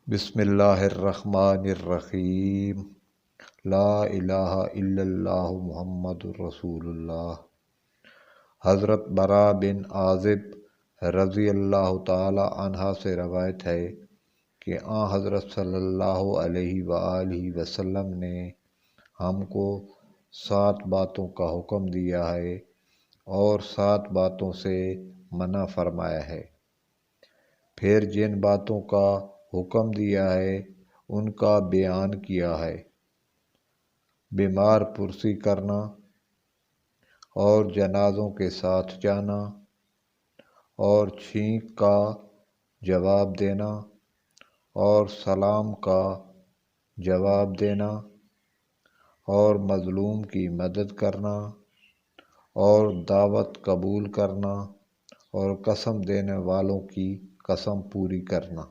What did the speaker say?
بسم اللہ الرحمن الرحیم۔ لا الہ الا اللہ محمد الرسول اللہ۔ حضرت براء بن عازب رضی اللہ تعالی عنہ سے روایت ہے کہ حضرت صلی اللہ علیہ وآلہ وسلم نے ہم کو 7 باتوں کا حکم دیا ہے اور 7 باتوں سے منع فرمایا ہے۔ پھر جن باتوں کا حکم دیا ہے ان کا بیان کیا ہے: بیمار پرسی کرنا اور جنازوں کے ساتھ جانا اور چھینک کا جواب دینا اور سلام کا جواب دینا اور مظلوم کی مدد کرنا اور دعوت قبول کرنا اور قسم دینے والوں کی قسم پوری کرنا۔